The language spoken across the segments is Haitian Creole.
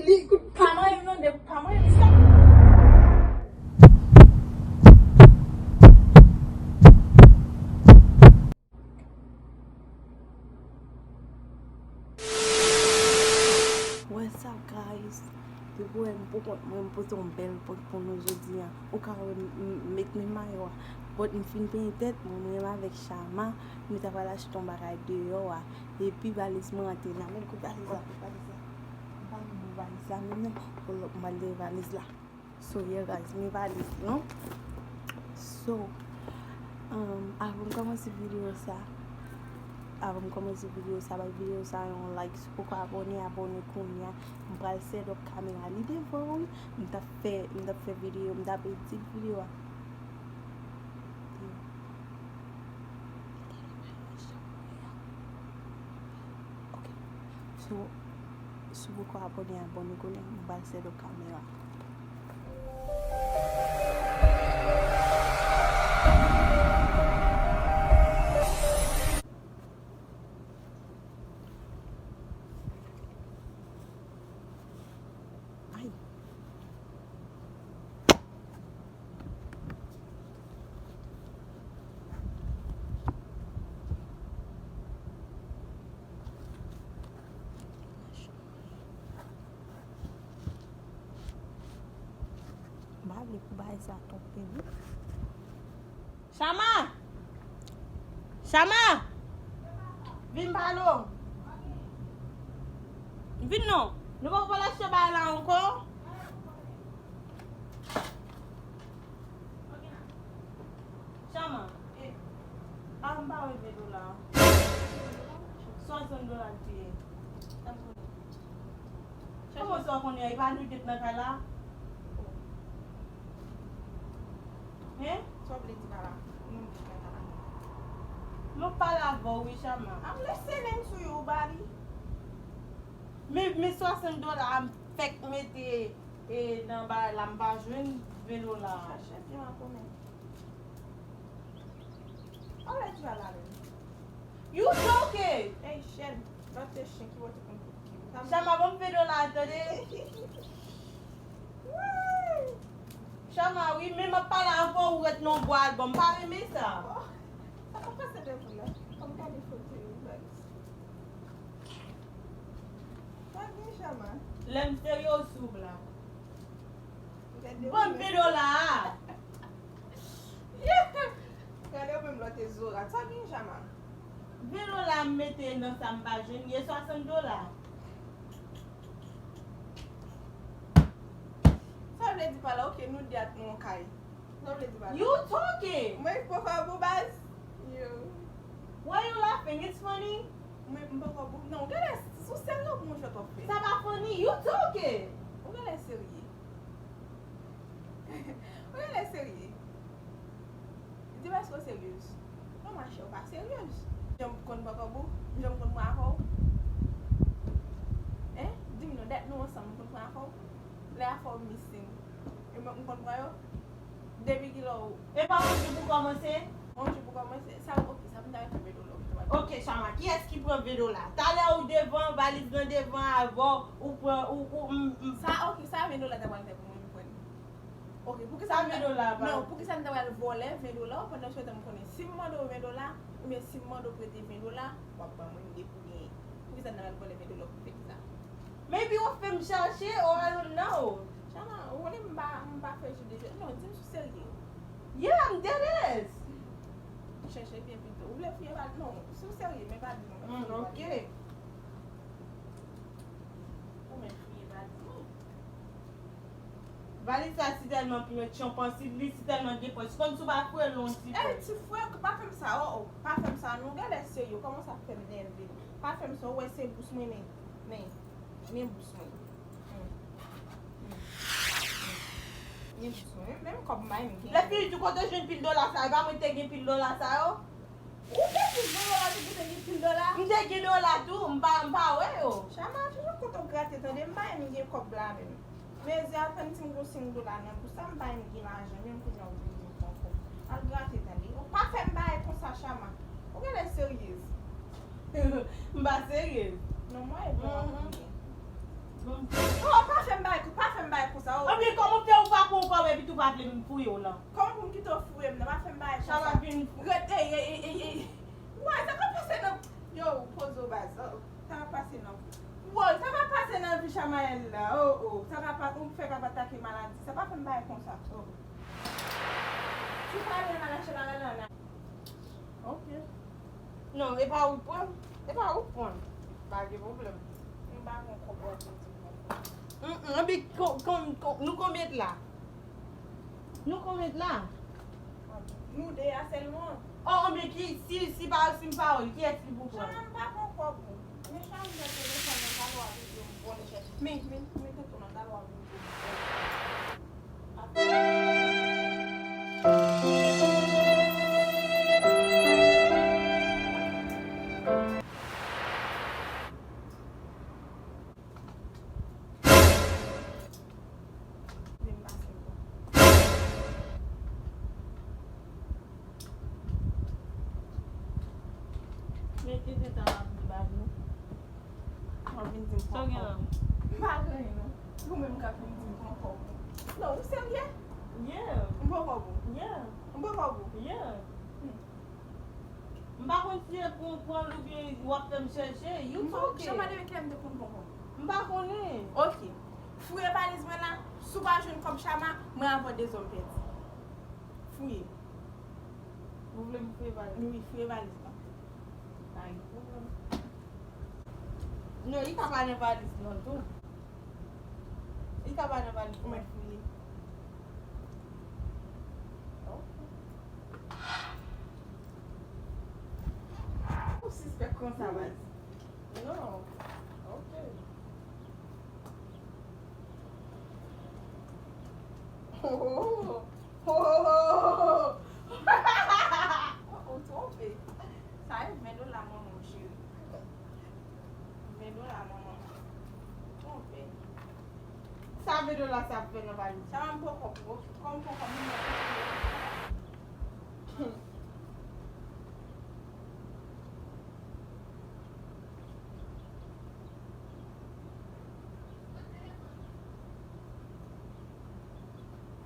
li Paman yon de paman yon sa. What's up guys? The boy mwen pote un bel pot pour nous aujourd'hui. Ou ka mettre mes maillots. But une fin pe tête mwen avec Shama, nous t'a pas lâché ton bagage dehors et puis valise moi entrer là, même ko valise là. Valise là même pour le valise là. So yeah guys, me valise, non? So avant de commencer vidéo ça, vidéo ça on like pour abonner konya on va set up caméra li devant on t'a fait vidéo on t'a petite vidéo OK so pour abonner konya on va set up caméra. Shama! Shama! Vin balo. Vin non. Nous va pas lâcher là encore. Shama. En bas $20. $60 pied. Comment ça qu'on est va nous dire dans là? Hein? So boleh di bala. Mo pala bo oui Shama. I'm listening to you, buddy. Me $60 am fek mette dans ba lamba jeune vélo là. Chef, you want comment? Alright, you are You joking? Hey, Shen, not this shit. You want to come? Shama bon vélo là attendez. Shama, oui, mais ma parle encore où est non bois, bon pas aimer ça. Ça peut pas se dérouler. Comme quand il faut te dire. Pas bien, Shama. L'aime sérieux sous là. Bon vélo là. Regardez même l'autre zora. Ça bien, Shama. Vélo là mettez dans sa jeune, il y a $60. Ça veut dire pas là, ok, nous disons non caille. Ça veut dire pas là. You talking? Moi, je peux faire vous base. Why you laughing? It's funny. Moi, je peux faire vous. Non, regarde, c'est sérieux pour moi, je t'en fais. Ça va funny. You talking? Regarde, sérieux. Regarde, sérieux. Dis-moi ce que c'est sérieuse. Non, ma chérie, pas sérieuse. J'aime qu'on va pas vous. J'aime qu'on va pas. Hein? Dis-moi, that no ensemble qu'on va pas. Là, for missing. Et moi, on comprend yo. Depuis qu'il a. Et par contre, pour commencer? On je pour commencer. Ça, ok, ça me donne un vélo là. Ok, Shama, qui est-ce qui prend vélo là? T'as l'air ou devant, valise dans devant, avant, ou prend, Ça, ok, ça vélo là, d'abord, c'est pour moi. Ok, pour que ça ça vélo là, non, pour que ça ne doit voler vélo là, pendant que je me connais. Si moi de vélo là, ou bien si moi de prêter vélo là, on va pas me dépouiller. Pour que ça ne doit voler vélo là, pour faire ça. Maybe you film chercher or I don't know. Shama, on est pas faire je dis non, dis je sérieux. Yeah, I'm dead is. Chercher bien plutôt. Ou les filles va non, c'est sérieux mais pas non. Ok. Ou mes filles va non. Valise ça c'est tellement plus champion, c'est tellement dépoche. Comme tu vas faire long petit. Eh, tu fais pas comme ça, oh, pas comme ça. Nous regarde sérieux, comment ça fait m'énerver. Pas comme ça, ouais, c'est bouche moi mais bouche moi. Même comme moi, La fille du côté jeune $10 ça, va me te $10 ça yo. Ou que $10 $10. Me te $10 tout, m'pa ouais yo. Shama, toujours quand on gratte, t'as des mains, mais il comme là même. Mais il y a un petit $5 non, pour ça me bail me l'argent, même pour nous ouvrir mon compte. Al gratte t'as dit, on pas faire bail pour ça Shama. On est sérieuse. M'pa sérieux. Non, moi, bon. Bon. Oh, pas pas de me fouiller là. Comme vous me quittez au fouet, je vais faire bail. Shama vient Ouais, ça va passer dans. Yo, pose au bas. Ça va passer dans. Ouais, ça va passer dans le Shamael là. Oh. Ça va pas. On fait pas attaquer maladie. Ça va faire bail comme ça. Oh. Tu parles de la chaleur. Ok. Non, et pas où prendre. Et pas où prendre. Pas de problème. On va mon comportement. Nous combien de là? Nous combien de là? Nous deux seulement. Oh, mais qui, si pas, qui est-ce qui vous Je prend? n'aime pas mon corps. Mais je n'aime pas le téléphone. Mais tout le monde a le droit Mais qu'est-ce que t'as dit, Babou? Ça vient. Vous-même, capitaine, non, vous sérieux? Yeah. Un bon robot. Yeah. Un bon robot. Yeah. Mba kon si pour prendre ou bien wap me chercher, you talk. Je m'en devais clamer de bon. Mba konnen. Ok. Fouillez valise là, sous pas jeune comme Shama, moi avoir des hommes pets. Fouillez. Vous voulez me faire valise? Oui, fouillez valise là. Ay, problème. Non, il t'a pas de valise non tout. Il t'a pas de valise. Comment fouiller? Ou suspect comme ça va. Non. Ok. Oh, trompé. Ça est, mais nous la maman, chérie. Mais nous la maman. Trompé. Ça veut dire là, ça fait une valise. Ça va un peu comme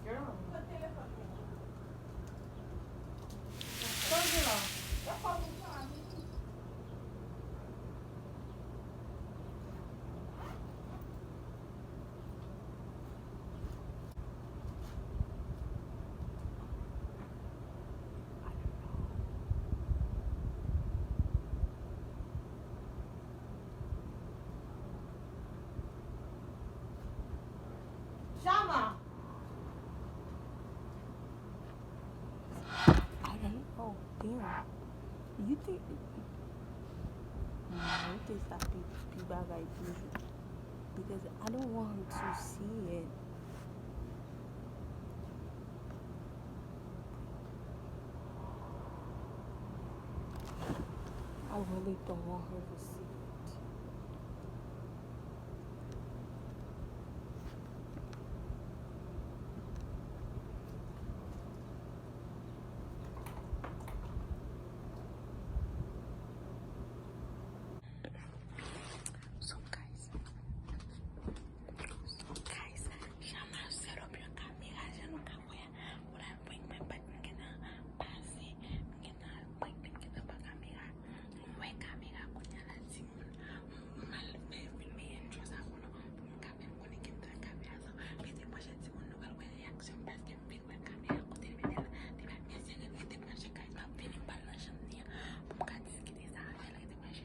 Girl. le téléphone. Combien là? Shama. I don't know. Damn. You think... No, you think stop people like this. Because I don't want him to see it. I really don't want her to see it. So guys, Shama set up your camera. I don't know what I bring my back. I'm gonna pass it. I'm gonna bring the camera. Mwen camera kunya la timon. Mal me interest I wanna camera kone kim ta camera so. Pete poche timon no gal we reaction parce que me we camera kote me la. Te ba me se ne te poche guys ma veni balance ni. Pour ka discuter ça avec la te poche.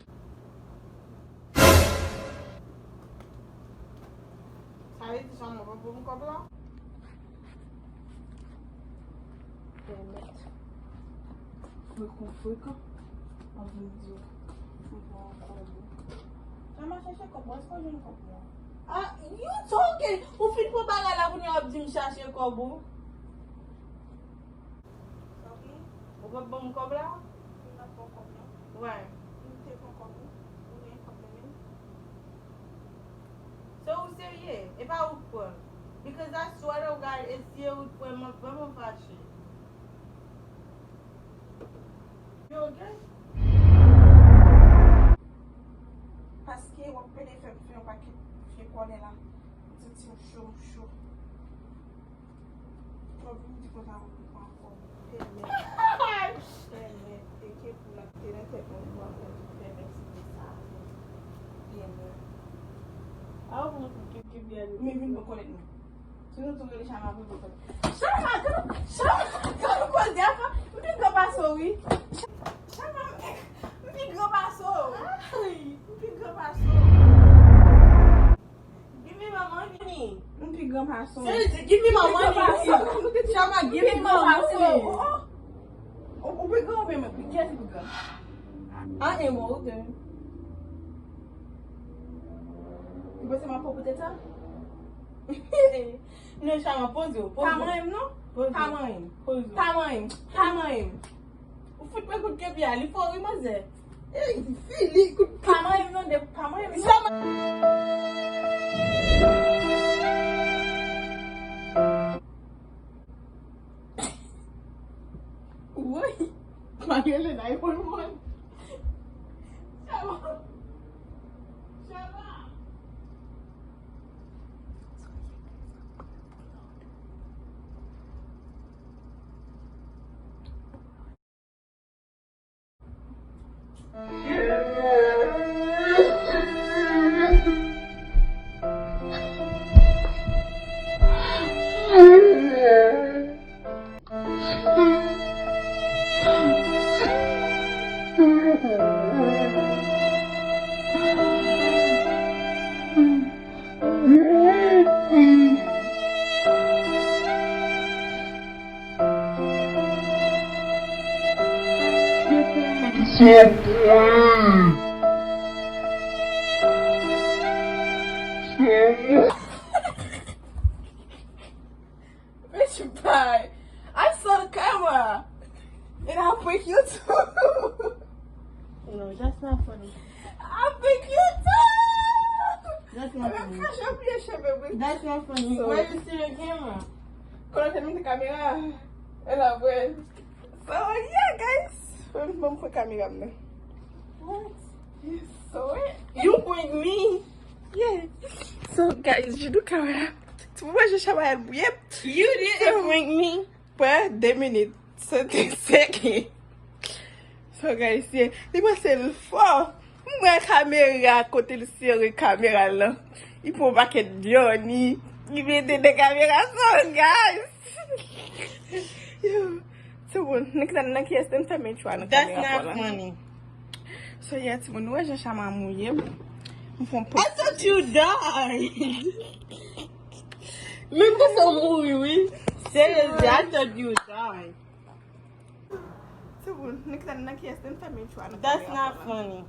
Ça veut dire Shama va pour me comme là? Permette. Freco. En vidéo. Ça m'a cherché comment est-ce que je ne comprends? Ah, you talking? Ou fin pour baga la pour nous dire me chercher kobo? Ok? Ou va bon me comme là? On n'a pas compris. Ouais. On ne pas compris. On est compris. So sérieux, et pas où prendre. Because I swear to God, it's here où prendre mon vraiment fâché. You okay? Parce que on peut les faire un paquet de là. C'est chaud. Ou pou di kon sa ou pou kon kon. Permet. E ke pou la teren te kon pou an kon di permet si de sa. Permet. A ou pou ki bien. Mais vin me connaître. Si nous trouvons les Shama pour vous connaître. Shama, quand nous causons d'affaires, vous dites que passe oui. Shama, vous dites que passe. Oui, vous dites que passe. Give me my money. Vous dites que passe. Give me my money. Shama, give me my money. On peut gommer, mais qu'est-ce que vous gommez? I am older. Vous pensez ma propre tête ça? No, Shama, pose you. Tamanho, não? Pose you. Tamanho. Pose you. Tamanho. O futebol que quer vir ali foi mas é. Ei, filho, Tamanho não de tamanho. Shama. Oi. Mas ele não é por mano. Shama. Shama. Bitch, bye. I saw the camera. And I'll break you too. No, that's not funny. I'll break you too. That's not funny. That's That's not funny. So- Where you see the camera? Quando termina a câmera, ela vai. So, yeah, guys. Vamos pra câmera, né? What? So, You bring me. yeah. So, guys, je do câmera. Tu vois, je chama ela. Yep. You didn't bring me. Por 2 minutes. So, tem seque. So, guys, yeah. Depois ele for. Mwen kamera, kote li sere kamera la. I pou baket Johnny. I vede de kamera son, guys. Yo. So, bon, nan ki este também chwa nan That's kamera not po la. funny. So, yeah, ti moun wè jen chama mouye. Mwen fon I thought you died. Remember some movie, we? Seriously, I thought you died. So, bon, nan ki este também chwa nan That's kamera not po la. funny.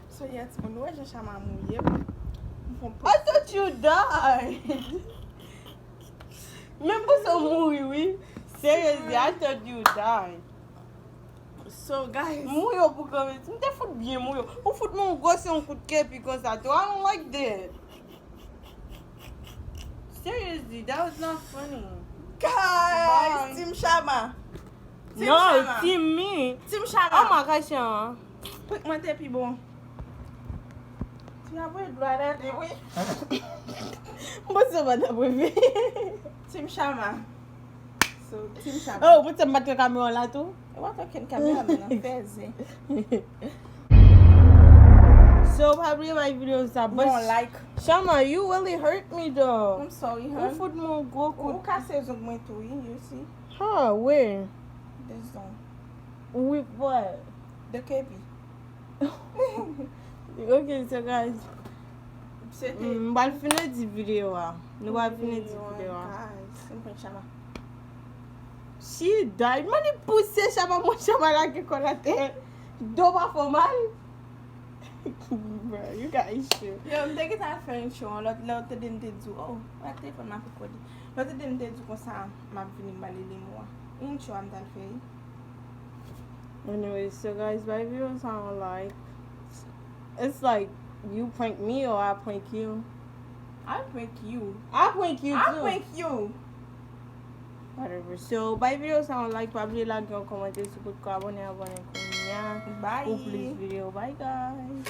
So, yeah, ti moun wè jen chama mouye. Mwen fon I thought you died. Remember some movie, we? Seriously, I thought you died. So, guys. Mouyo pou kame, tu te fout bien mouyo. Ou fout moun gose yon kout kepi kon sa tou. I don't like that. Seriously, that was not funny. Guys, Bye. Team Shama. Team No, Shama. team me. Team Shama. Oh my gosh, Shama. Put mwen te pi bon. Tu a vwe dwa de we. What's up with that? Team Shama. So, Team Shama. Oh, what's up with the camera la tou? What ken kamera men an feze. So, probably my videos are Bon like. Shama, you really hurt me though. I'm sorry, Who hun. foot more go Ou could? kase zon mwen tou yi, you see? Huh, where? This zone. With what? De kepi. Okay, so guys, Sete. bal finir di video ah. Nou bal finir di video ah. Guys, mwen Shama. She died. Mani pousse Shama, mon Shama la ke kolate. Do pa fo mal. Bro, you guys shit. Yo, mwen te get a fren chon, lot te den te djou. Oh, wak telefon ma fe kodi. Lot te den te djou kon sa ma vini bali li mwa. In chou am dal fe. Anyway, so guys, my videos sound like it's like you prank me or I prank you. I prank you. I prank you too. I prank you. Whatever. So, by video sound like probably like your comment, subscribe, abone, abone, Bye. Hopefully this video. Bye guys.